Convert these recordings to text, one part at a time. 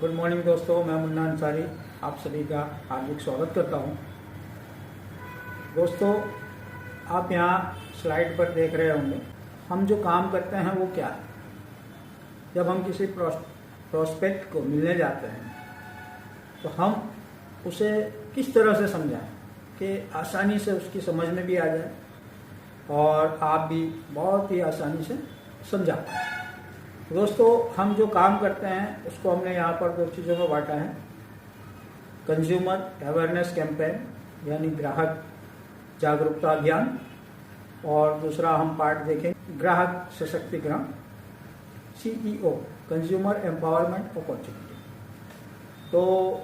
Good morning दोस्तों, मैं मुन्ना अंसारी आप सभी का हार्दिक स्वागत करता हूं। दोस्तों, आप यहाँ स्लाइड पर देख रहे होंगे हम जो काम करते हैं वो क्या है। जब हम किसी प्रोस्पेक्ट को मिलने जाते हैं तो हम उसे किस तरह से समझाएं कि आसानी से उसकी समझ में भी आ जाए और आप भी बहुत ही आसानी से समझा पाएं। दोस्तों, हम जो काम करते हैं उसको हमने यहाँ पर दो चीज़ों में बांटा है। कंज्यूमर अवेयरनेस कैंपेन यानी ग्राहक जागरूकता अभियान, और दूसरा हम पार्ट देखें ग्राहक सशक्तिकरण CEO कंज्यूमर एम्पावरमेंट अपॉर्चुनिटी। तो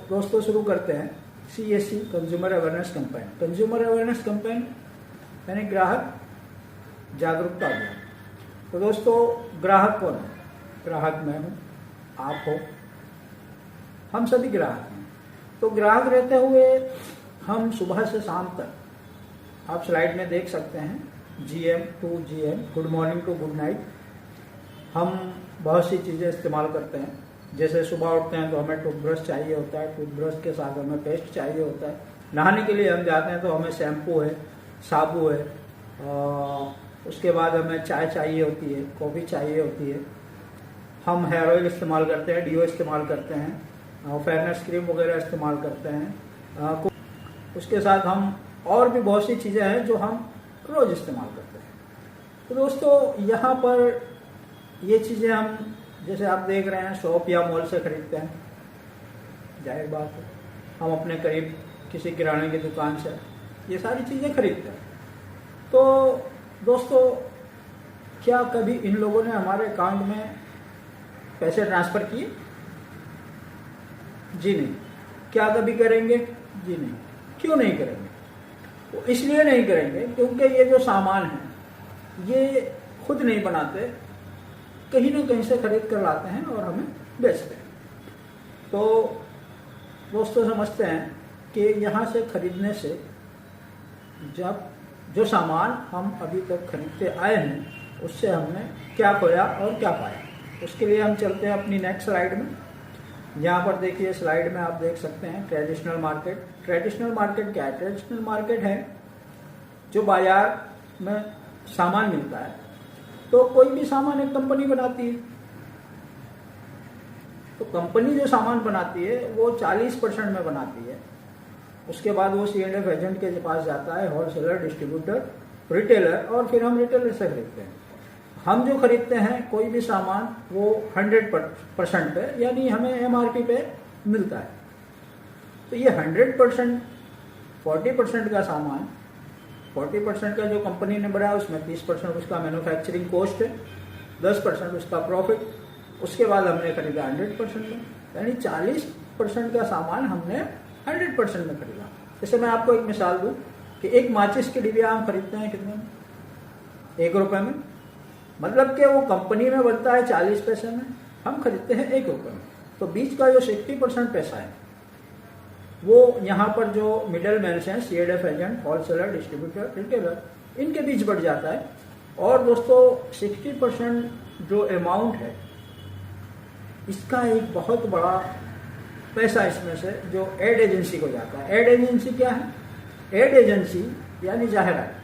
दोस्तों शुरू करते हैं। CAC consumer awareness campaign. Consumer awareness campaign यानी ग्राहक जागरूकता अभियान। तो दोस्तों, ग्राहक कौन है? ग्राहक मैं हूँ, आप हो, हम सभी ग्राहक हैं। तो ग्राहक रहते हुए हम सुबह से शाम तक, आप स्लाइड में देख सकते हैं, GM to GM, good morning to good night, हम बहुत सी चीज़ें इस्तेमाल करते हैं। जैसे सुबह उठते हैं तो हमें टूथब्रश चाहिए होता है, टूथब्रश के साथ हमें पेस्ट चाहिए होता है। नहाने के लिए हम जाते हैं तो हमें शैम्पू है, साबु है, उसके बाद हमें चाय चाहिए होती है, कॉफ़ी चाहिए होती है। हम हेयर ऑयल इस्तेमाल करते हैं, डीओ इस्तेमाल करते हैं, फेयरनेस क्रीम वगैरह इस्तेमाल करते हैं। उसके साथ हम और भी बहुत सी चीज़ें हैं जो हम रोज़ इस्तेमाल करते हैं। तो दोस्तों, यहाँ पर ये चीज़ें हम, जैसे आप देख रहे हैं, शॉप या मॉल से खरीदते हैं, जाहिर बात है हम अपने करीब किसी किराने की दुकान से ये सारी चीज़ें खरीदते हैं। तो दोस्तों, क्या कभी इन लोगों ने हमारे अकाउंट में पैसे ट्रांसफ़र किए? जी नहीं। क्या कभी करेंगे? जी नहीं। क्यों नहीं करेंगे? तो इसलिए नहीं करेंगे क्योंकि ये जो सामान है ये खुद नहीं बनाते, कहीं ना कहीं से खरीद कर लाते हैं और हमें बेचते हैं। तो दोस्तों, समझते हैं कि यहाँ से खरीदने से जब जो सामान हम अभी तक खरीदते आए हैं उससे हमने क्या खोया और क्या पाया, उसके लिए हम चलते हैं अपनी नेक्स्ट स्लाइड में। यहाँ पर देखिए, स्लाइड में आप देख सकते हैं ट्रेडिशनल मार्केट। ट्रेडिशनल मार्केट क्या है? ट्रेडिशनल मार्केट है जो बाजार में सामान मिलता है। तो कोई भी सामान एक कंपनी बनाती है, तो कंपनी जो सामान बनाती है वो 40% में बनाती है। उसके बाद वो C&F एजेंट के पास जाता है, होलसेलर, डिस्ट्रीब्यूटर, रिटेलर, और फिर हम रिटेलर से खरीदते हैं। हम जो खरीदते हैं कोई भी सामान वो 100% पे, यानी हमें MRP पे मिलता है। तो ये 100%, 40% का सामान, 40% का जो कंपनी ने बनाया उसमें 30% उसका मैन्युफैक्चरिंग कॉस्ट है, 10% उसका प्रॉफिट, उसके बाद हमने खरीदा 100% में, यानी 40% का सामान हमने 100% में खरीदा। जैसे मैं आपको एक मिसाल दूं कि एक माचिस की डिबिया हम खरीदते हैं कितने में? 1 रुपये में। मतलब कि वो कंपनी में बनता है 40 पैसे में, हम खरीदते हैं 1 रुपये में। तो बीच का जो 60% पैसा है वो यहाँ पर जो मिडल मैन्स हैं, C&F agent, wholesaler, distributor, retailer, इनके बीच बढ़ जाता है। और दोस्तों, 60% जो अमाउंट है इसका एक बहुत बड़ा पैसा इसमें से जो एड एजेंसी को जाता है। एड एजेंसी क्या है? एड एजेंसी यानी जाहिरात।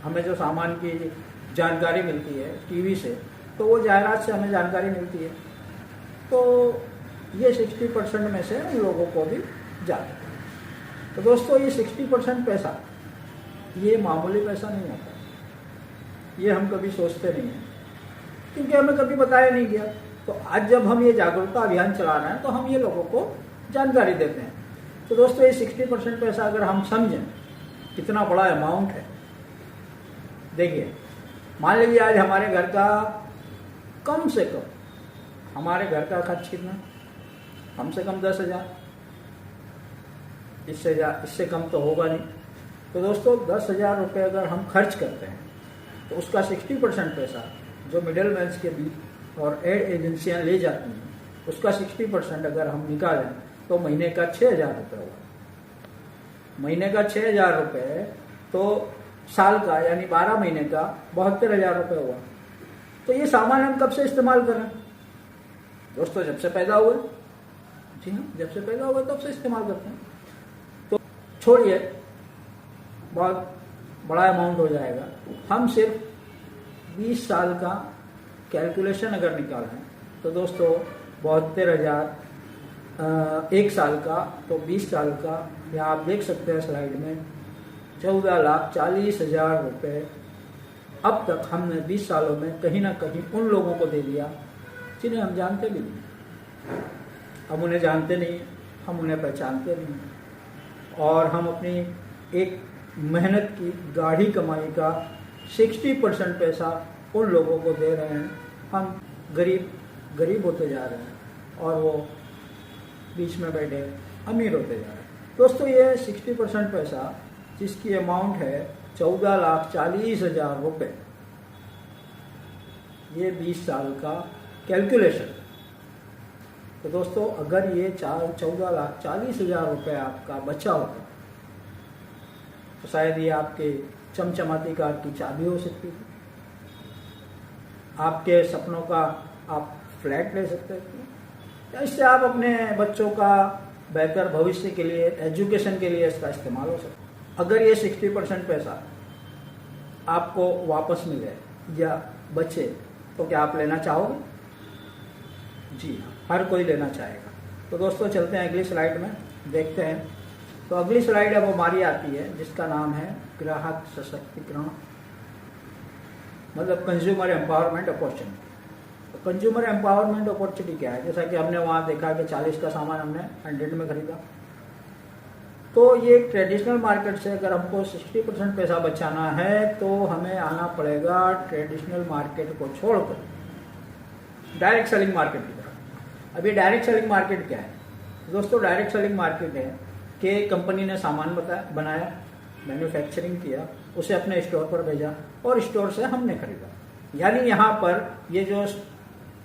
हमें जो सामान की जानकारी मिलती है टीवी से, तो वो जाहिरात से हमें जानकारी मिलती है। तो ये 60% में से उन लोगों को भी जाता है। तो दोस्तों, ये 60% पैसा ये मामूली पैसा नहीं होता, ये हम कभी सोचते नहीं हैं क्योंकि हमें कभी बताया नहीं गया। तो आज जब हम ये जागरूकता अभियान चला रहे हैं तो हम ये लोगों को जानकारी देते हैं। तो दोस्तों, ये 60% पैसा अगर हम समझें कितना बड़ा अमाउंट है। देखिए, मान लीजिए आज हमारे घर का कम से कम, हमारे घर का खर्च कितना? कम से कम 10,000, इससे कम तो होगा नहीं। तो दोस्तों, 10,000 रुपये अगर हम खर्च करते हैं तो उसका 60% पैसा जो मिडिल मैन्स के बीच और एड एजेंसियां ले जाती हैं, उसका 60% अगर हम निकालें तो महीने का 6,000 रुपये हुआ। महीने का 6,000 रुपये तो साल का यानी 12 महीने का 72,000 रुपये हुआ। तो ये सामान हम कब से इस्तेमाल कर रहे हैं? दोस्तों, जब से पैदा हुए। जी हाँ, जब से पैदा हुआ तब से इस्तेमाल करते हैं। तो छोड़िए, बहुत बड़ा अमाउंट हो जाएगा। हम सिर्फ 20 साल का कैलकुलेशन अगर निकालें तो दोस्तों 72,000 एक साल का, तो 20 साल का, या आप देख सकते हैं स्लाइड में 14,40,000 रुपये अब तक हमने 20 सालों में कहीं ना कहीं उन लोगों को दे दिया जिन्हें हम जानते भी नहीं। हम उन्हें जानते नहीं, हम उन्हें पहचानते नहीं, और हम अपनी एक मेहनत की गाढ़ी कमाई का 60% पैसा उन लोगों को दे रहे हैं। हम गरीब होते जा रहे हैं और वो बीच में बैठे अमीर होते जा रहे हैं। दोस्तों ये 60% पैसा जिसकी अमाउंट है 14,40,000 रुपये, ये 20 साल का कैलकुलेशन। तो दोस्तों अगर ये 14,40,000 रुपये आपका बचा होता तो शायद ये आपके चमचमाती कार की चाबी हो सकती थी, आपके सपनों का आप फ्लैट ले सकते थे, या इससे आप अपने बच्चों का बेहतर भविष्य के लिए, एजुकेशन के लिए इसका इस्तेमाल हो सकता। अगर ये 60% पैसा आपको वापस मिले या बचे तो क्या आप लेना चाहोगे? जी हाँ, हर कोई लेना चाहेगा। तो दोस्तों चलते हैं अगली स्लाइड में, देखते हैं। तो अगली स्लाइड अब हमारी आती है जिसका नाम है ग्राहक सशक्तिकरण, मतलब कंज्यूमर एम्पावरमेंट अपॉर्चुनिटी। तो कंज्यूमर एम्पावरमेंट अपॉर्चुनिटी क्या है? जैसा कि हमने वहाँ देखा कि 40 का सामान हमने 100 में खरीदा, तो ये ट्रेडिशनल मार्केट से अगर हमको 60% पैसा बचाना है तो हमें आना पड़ेगा ट्रेडिशनल मार्केट को छोड़कर डायरेक्ट सेलिंग मार्केट की तरफ। अभी डायरेक्ट सेलिंग मार्केट क्या है? दोस्तों डायरेक्ट सेलिंग मार्केट है कि कंपनी ने सामान बनाया, मैन्युफैक्चरिंग किया, उसे अपने स्टोर पर भेजा और स्टोर से हमने खरीदा। यानी यहाँ पर ये जो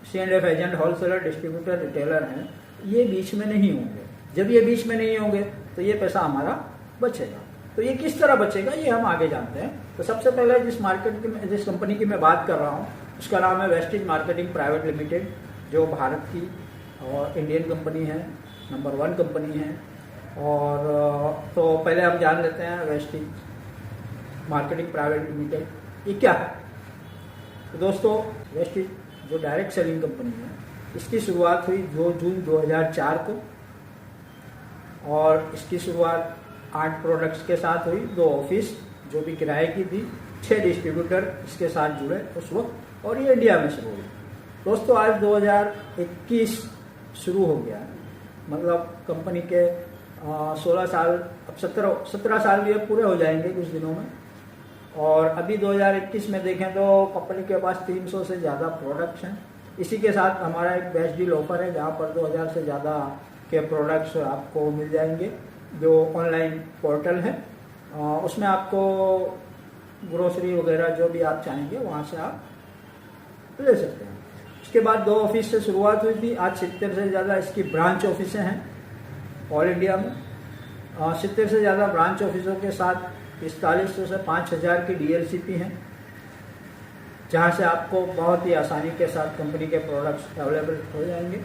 C&F agent, wholesaler, distributor, retailer हैं, ये बीच में नहीं होंगे। जब ये बीच में नहीं होंगे तो ये पैसा हमारा बचेगा। तो ये किस तरह बचेगा ये हम आगे जानते हैं। तो सबसे पहले जिस कंपनी की मैं बात कर रहा हूँ उसका नाम है वेस्टिज मार्केटिंग प्राइवेट लिमिटेड, जो भारत की और इंडियन कंपनी है, नंबर 1 कंपनी है। और तो पहले हम जान लेते हैं वेस्टिज मार्केटिंग प्राइवेट लिमिटेड ये क्या है। तो दोस्तों वेस्टिज जो डायरेक्ट सेलिंग कंपनी है, इसकी शुरुआत हुई 2 जून 2004 को, और इसकी शुरुआत 8 प्रोडक्ट्स के साथ हुई, 2 ऑफिस जो भी किराए की थी, 6 डिस्ट्रीब्यूटर इसके साथ जुड़े उस वक्त, और ये इंडिया में शुरू हुई। दोस्तों आज 2021 शुरू हो गया, मतलब कंपनी के 16 साल, अब 17 साल भी अब पूरे हो जाएंगे कुछ दिनों में। और अभी 2021 में देखें तो कंपनी के पास 300 से ज़्यादा प्रोडक्ट्स हैं। इसी के साथ हमारा एक बेस्ट डील ऑफर है जहाँ पर 2000 से ज़्यादा के प्रोडक्ट्स आपको मिल जाएंगे, जो ऑनलाइन पोर्टल है। उसमें आपको ग्रोसरी वगैरह जो भी आप चाहेंगे वहाँ से आप ले सकते हैं। उसके बाद 2 ऑफिस से शुरुआत हुई थी, आज 70 से ज़्यादा इसकी ब्रांच ऑफिसें हैं ऑल इंडिया में। 70 से ज़्यादा ब्रांच ऑफिसों के साथ 4500 से 5000 की DLCP हैं, जहाँ से आपको बहुत ही आसानी के साथ कंपनी के प्रोडक्ट्स अवेलेबल हो जाएंगे,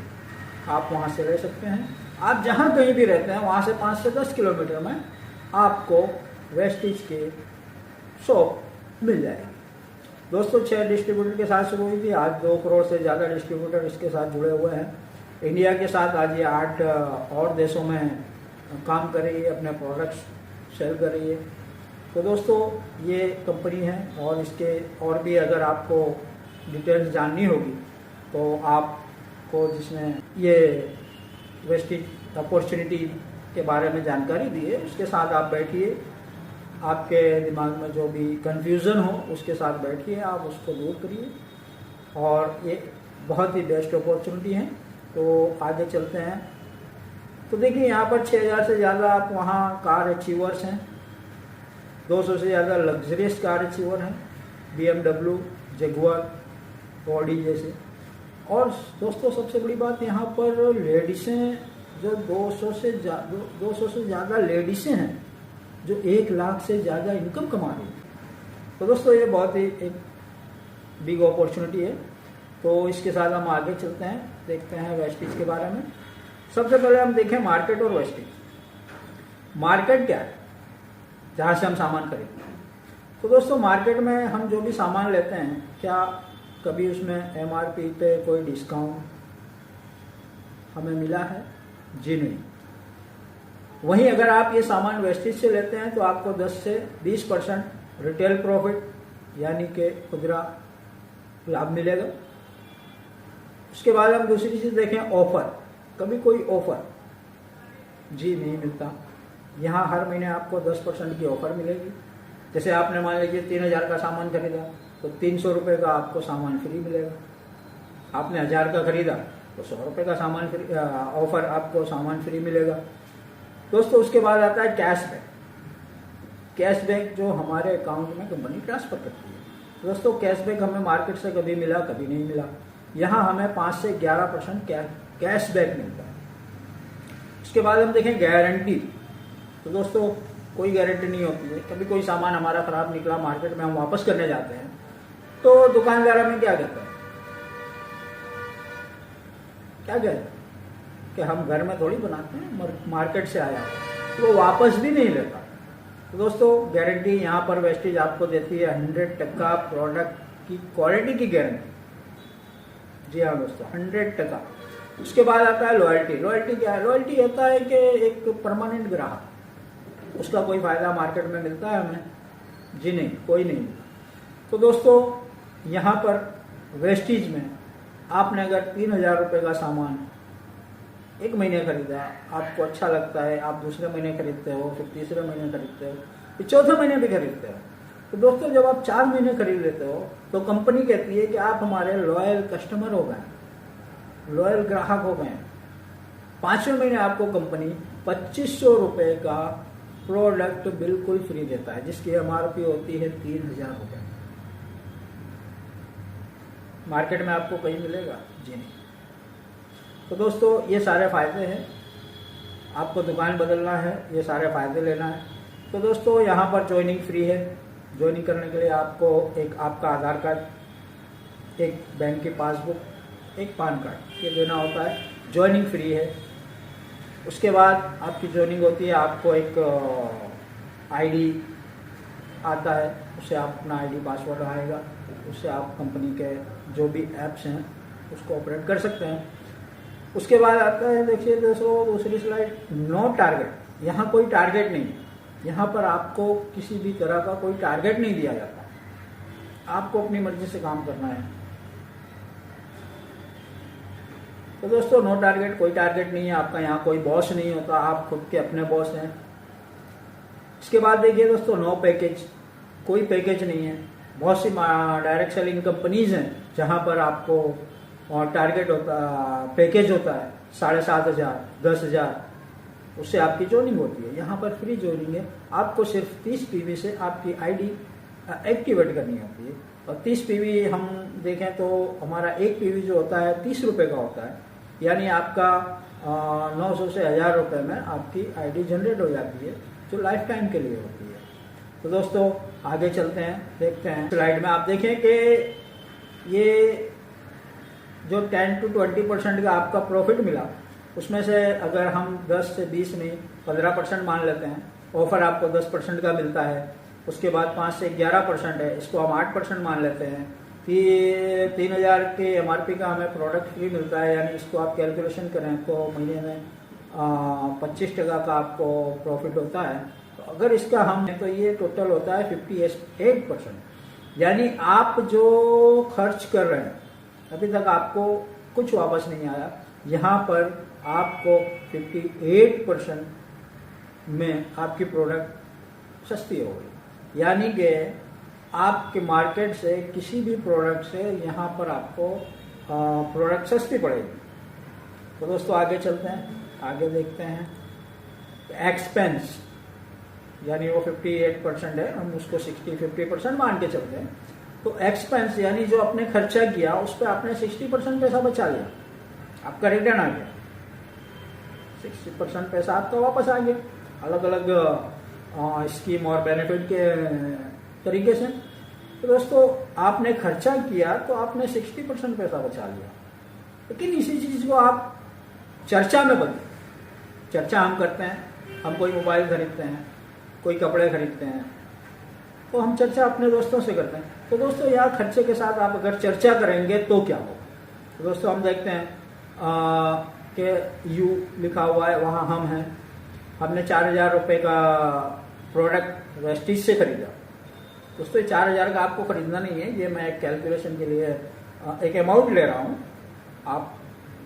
आप वहाँ से ले सकते हैं। आप जहाँ कहीं भी रहते हैं वहाँ से 5 से 10 किलोमीटर में आपको वेस्टिज के शॉप मिल जाएगी। दोस्तों 6 डिस्ट्रीब्यूटर के साथ शुरू हुई थी, आज 2 करोड़ से ज़्यादा डिस्ट्रीब्यूटर इसके साथ जुड़े हुए हैं। इंडिया के साथ आज ये 8 और देशों में काम कर रही है, अपने प्रोडक्ट्स सेल कर रही है। तो दोस्तों ये कंपनी है, और इसके और भी अगर आपको डिटेल्स जाननी होगी तो आपको जिसने ये वेस्टिज अपॉर्चुनिटी के बारे में जानकारी दी है उसके साथ आप बैठिए, आपके दिमाग में जो भी कंफ्यूजन हो उसके साथ बैठिए, आप उसको दूर करिए, और ये बहुत ही बेस्ट अपॉर्चुनिटी है। तो आगे चलते हैं। तो देखिए यहाँ पर 6000 से ज़्यादा आप वहाँ कार अचीवर्स हैं, 200 से ज़्यादा लग्जरियस कार अचीवर हैं, BMW, जगुआर, ऑडी जैसे। और दोस्तों सबसे बड़ी बात यहाँ पर लेडीसें जो 200 से ज़्यादा लेडीसें हैं जो 1 लाख से ज़्यादा इनकम कमा रही हैं। तो दोस्तों ये बहुत ही एक बिग अपॉर्चुनिटी है। तो इसके साथ हम आगे चलते हैं, देखते हैं वेस्टिज के बारे में। सबसे पहले हम देखें मार्केट और वेस्टेज। मार्केट क्या है, जहाँ से हम सामान खरीदते हैं। तो दोस्तों मार्केट में हम जो भी सामान लेते हैं, क्या कभी उसमें एमआरपी पे कोई डिस्काउंट हमें मिला है? जी नहीं। वहीं अगर आप ये सामान वेस्टेज से लेते हैं तो आपको 10 से 20% रिटेल प्रॉफिट यानी कि खुदरा लाभ मिलेगा। उसके बाद हम दूसरी चीज देखें, ऑफर। कभी कोई ऑफर? जी नहीं मिलता। यहाँ हर महीने आपको 10% की ऑफर मिलेगी। जैसे आपने मान लीजिए 3000 का सामान खरीदा तो 300 रुपये का आपको सामान फ्री मिलेगा। आपने 1000 का खरीदा तो 100 रुपये का सामान फ्री, ऑफर आपको सामान फ्री मिलेगा। दोस्तों उसके बाद आता है कैशबैक। कैशबैक जो हमारे अकाउंट में कंपनी ट्रांसफर करती है। दोस्तों कैशबैक हमें मार्केट से कभी मिला, कभी नहीं मिला। यहाँ हमें 5 से 11% कैशबैक मिलता है। उसके बाद हम देखें गारंटी। तो दोस्तों कोई गारंटी नहीं होती है। कभी कोई सामान हमारा खराब निकला, मार्केट में हम वापस करने जाते हैं तो दुकानदार हमें क्या कहता है, क्या कहता है कि हम घर में थोड़ी बनाते हैं, मार्केट से आया तो वो वापस भी नहीं लेता। तो दोस्तों गारंटी यहाँ पर वेस्टेज आपको देती है 100% प्रोडक्ट की क्वालिटी की गारंटी। जी हाँ दोस्तों, 100%। उसके बाद आता है लॉयल्टी। लॉयल्टी क्या है? लॉयल्टी होता है कि एक परमानेंट ग्राहक, उसका कोई फायदा मार्केट में मिलता है हमें? जी नहीं, कोई नहीं मिलता। तो दोस्तों यहाँ पर वेस्टेज में आपने अगर 3000 रुपये का सामान एक महीने खरीदा, आपको अच्छा लगता है, आप दूसरे महीने खरीदते हो, फिर तीसरे महीने खरीदते हो, फिर चौथे महीने भी खरीदते हो। तो दोस्तों जब आप 4 महीने खरीद लेते हो तो कंपनी कहती है कि आप हमारे लॉयल कस्टमर हो गए, लॉयल ग्राहक हो गए। 5वें महीने आपको कंपनी 2500 रुपये का प्रोडक्ट बिल्कुल फ्री देता है, जिसकी एमआरपी होती है 3000 रुपये। मार्केट में आपको कहीं मिलेगा? जी नहीं। तो दोस्तों ये सारे फायदे हैं। आपको दुकान बदलना है, ये सारे फायदे लेना है। तो दोस्तों यहाँ पर ज्वाइनिंग फ्री है। ज्वाइनिंग करने के लिए आपको एक आपका आधार कार्ड, एक बैंक की पासबुक, एक पैन कार्ड ये देना होता है। ज्वाइनिंग फ्री है। उसके बाद आपकी ज्वाइनिंग होती है, आपको एक आईडी आता है, उससे आप अपना आईडी पासवर्ड आएगा, उससे आप कंपनी के जो भी ऐप्स हैं उसको ऑपरेट कर सकते हैं। उसके बाद आता है, देखिए दोस्तों दूसरी स्लाइड, नो टारगेट। यहाँ कोई टारगेट नहीं है। यहाँ पर आपको किसी भी तरह का कोई टारगेट नहीं दिया जाता, आपको अपनी मर्जी से काम करना है। तो दोस्तों नो टारगेट, कोई टारगेट नहीं है आपका। यहाँ कोई बॉस नहीं होता, आप खुद के अपने बॉस हैं। इसके बाद देखिए दोस्तों नो पैकेज, कोई पैकेज नहीं है। बहुत सी डायरेक्ट सेलिंग कंपनीज हैं जहाँ पर आपको टारगेट होता, पैकेज होता है 7500, 10,000, उससे आपकी ज्वाइनिंग होती है। यहाँ पर फ्री ज्वाइनिंग है। आपको सिर्फ 30 पीवी से आपकी आईडी एक्टिवेट करनी होती है। और 30 पीवी हम देखें तो हमारा एक पीवी जो होता है 30 रुपये का होता है, यानी आपका 900 से 1000 रुपये में आपकी आईडी जनरेट हो जाती है, जो लाइफ टाइम के लिए होती है। तो दोस्तों आगे चलते हैं, देखते हैं स्लाइड में। आप देखें कि ये जो 10 to 20% का आपका प्रॉफिट मिला, उसमें से अगर हम 10 से 20 नहीं 15% मान लेते हैं, ऑफर आपको 10% का मिलता है। उसके बाद 5 से 11% है, इसको हम 8% मान लेते हैं। 3000 के एमआरपी का हमें प्रोडक्ट फ्री मिलता है, यानी इसको आप कैलकुलेशन करें तो महीने में 25% का आपको प्रॉफिट होता है। तो अगर इसका हम तो ये टोटल होता है 58%, यानी आप जो खर्च कर रहे हैं अभी तक आपको कुछ वापस नहीं आया। यहाँ पर आपको 58% में आपकी प्रोडक्ट सस्ती हो गई, यानी कि आपके मार्केट से किसी भी प्रोडक्ट से यहाँ पर आपको प्रोडक्ट सस्ती पड़ेगी। तो दोस्तों आगे चलते हैं, आगे देखते हैं। एक्सपेंस यानी वो 58% है, हम उसको 50% मान के चलते हैं। तो एक्सपेंस यानी जो आपने खर्चा किया उस पर आपने 60% पैसा बचा लिया, आपका रिटर्न आ गया। 60% पैसा आपका वापस आ गया, अलग अलग स्कीम और बेनिफिट के तरीके से। तो दोस्तों आपने खर्चा किया तो आपने 60% पैसा बचा लिया, लेकिन इसी चीज को आप चर्चा में बदले। चर्चा हम करते हैं, हम कोई मोबाइल खरीदते हैं, कोई कपड़े खरीदते हैं, तो हम चर्चा अपने दोस्तों से करते हैं। तो दोस्तों यहाँ खर्चे के साथ आप अगर चर्चा करेंगे तो क्या होगा? तो दोस्तों हम देखते हैं कि यू लिखा हुआ है, वहाँ हम हैं, हमने 4,000 रुपये का प्रोडक्ट वेस्टीज से खरीदा। दोस्तों 4,000 का आपको खरीदना नहीं है, ये मैं एक कैलकुलेशन के लिए एक अमाउंट ले रहा हूँ। आप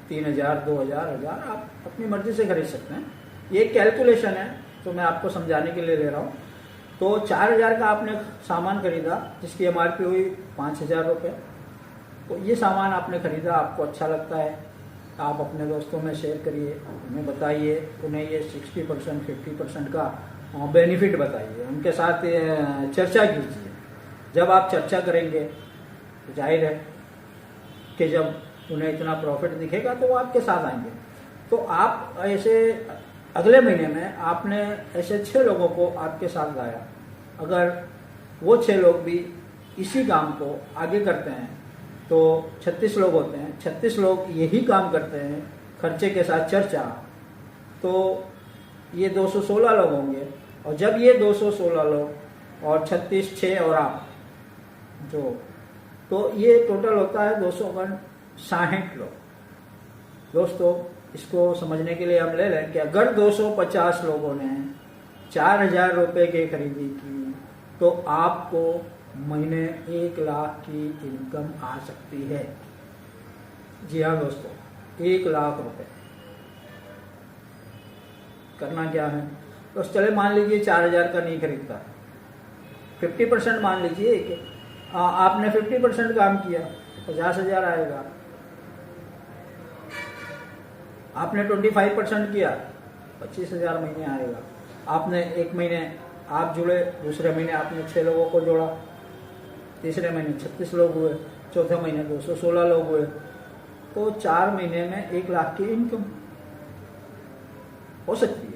3,000, 2,000, 1,000 आप अपनी मर्जी से खरीद सकते हैं। ये एक कैलकुलेशन है तो मैं आपको समझाने के लिए ले रहा हूँ। तो 4,000 का आपने सामान खरीदा जिसकी MRP हुई 5,000 रुपये। तो ये सामान आपने खरीदा, आपको अच्छा लगता है, आप अपने दोस्तों में शेयर करिए, उन्हें बताइए, उन्हें ये 60%, 50% का बेनिफिट बताइए, उनके साथ चर्चा कीजिए। जब आप चर्चा करेंगे तो जाहिर है कि जब उन्हें इतना प्रॉफिट दिखेगा तो वो आपके साथ आएंगे। तो आप ऐसे अगले महीने में आपने ऐसे 6 लोगों को आपके साथ लाया, अगर वो 6 लोग भी इसी काम को आगे करते हैं तो 36 लोग होते हैं। 36 लोग यही काम करते हैं, खर्चे के साथ चर्चा, तो ये 216 लोग होंगे। और जब ये 216 लोग और 36, 6 और आप जो, तो ये टोटल होता है 260 लोग। दोस्तों इसको समझने के लिए हम ले लें कि अगर 250 लोगों ने 4,000 रुपये की खरीदी की तो आपको महीने 1 लाख की इनकम आ सकती है। जी हाँ दोस्तों, 1 लाख रुपए। करना क्या है? तो चले मान लीजिए 4,000 का नहीं खरीदता, 50% मान लीजिए कि आपने 50% काम किया, 50,000 आएगा। आपने 25% किया, 25,000 महीने आएगा। आपने एक महीने आप जुड़े, दूसरे महीने आपने 6 लोगों को जोड़ा, तीसरे महीने 36 लोग हुए, चौथे महीने 216 लोग हुए, तो 4 महीने में 1 लाख की इनकम हो सकती है।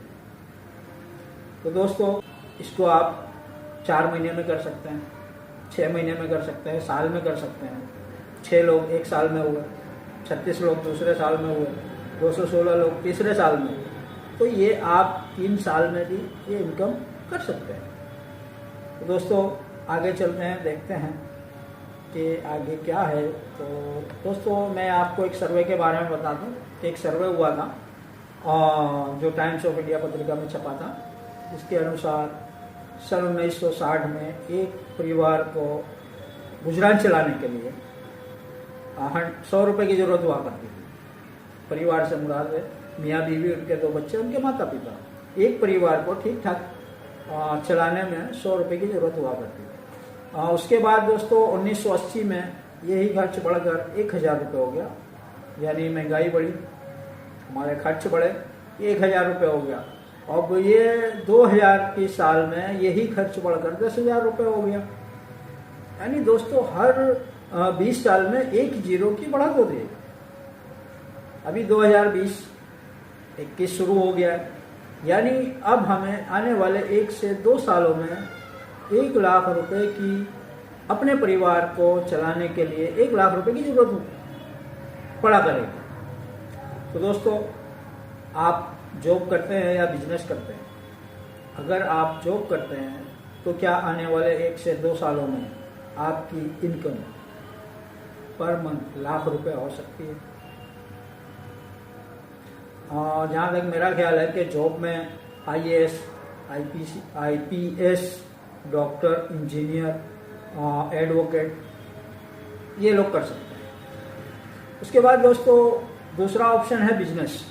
तो दोस्तों इसको आप 4 महीने में कर सकते हैं, 6 महीने में कर सकते हैं, साल में कर सकते हैं। 6 लोग 1 साल में हुए, 36 लोग दूसरे साल में हुए, 216 लोग तीसरे साल में हुए, तो ये आप 3 साल में भी ये इनकम कर सकते हैं। तो दोस्तों आगे चलते हैं, देखते हैं कि आगे क्या है। तो दोस्तों मैं आपको एक सर्वे के बारे में बता दूं कि एक सर्वे हुआ था जो टाइम्स ऑफ इंडिया पत्रिका में छपा था, जिसके अनुसार सन 1960 में एक परिवार को गुजरान चलाने के लिए 100 रुपये की जरूरत हुआ करती थी। परिवार से मुराद है मियाँ बीवी, उनके 2 बच्चे, उनके माता पिता। एक परिवार को ठीक ठाक चलाने में 100 रुपये की जरूरत हुआ करती थी। उसके बाद दोस्तों 1980 में यही खर्च बढ़कर 1,000 रुपये हो गया, यानी महंगाई बढ़ी, हमारे खर्च बढ़े, 1,000 रुपये हो गया। अब ये 2000 के साल में यही खर्च बढ़कर 10,000 रुपये हो गया। यानी दोस्तों हर 20 साल में 1 जीरो की बढ़त होती है। अभी 2020-21 शुरू हो गया है, यानी अब हमें आने वाले 1 से 2 सालों में 1 लाख रुपए की अपने परिवार को चलाने के लिए 1 लाख रुपए की जरूरत पड़ा करेगी। तो दोस्तों आप जॉब करते हैं या बिजनेस करते हैं, अगर आप जॉब करते हैं तो क्या आने वाले 1 से 2 सालों में आपकी इनकम पर मंथ लाख रुपए हो सकती है। और जहाँ तक मेरा ख्याल है कि जॉब में IAS, IPS, doctor, engineer, advocate, ये लोग कर सकते हैं। उसके बाद दोस्तों दूसरा ऑप्शन है बिजनेस।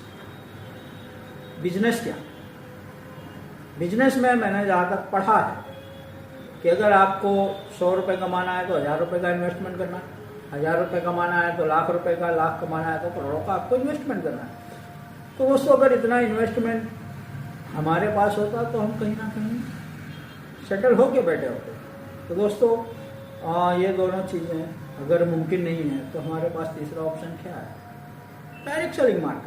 बिजनेस क्या? बिजनेस में मैंने जहाँ तक पढ़ा है कि अगर आपको 100 रुपये कमाना है तो 1,000 रुपये का इन्वेस्टमेंट करना है, 1,000 रुपये कमाना है तो लाख रुपए का, लाख कमाना है तो करोड़ों का आपको इन्वेस्टमेंट करना है। तो दोस्तों अगर इतना इन्वेस्टमेंट हमारे पास होता तो हम कहीं ना कहीं सेटल होके बैठे होते। तो दोस्तों ये दोनों चीज़ें अगर मुमकिन नहीं है तो हमारे पास तीसरा ऑप्शन क्या है? Direct selling market.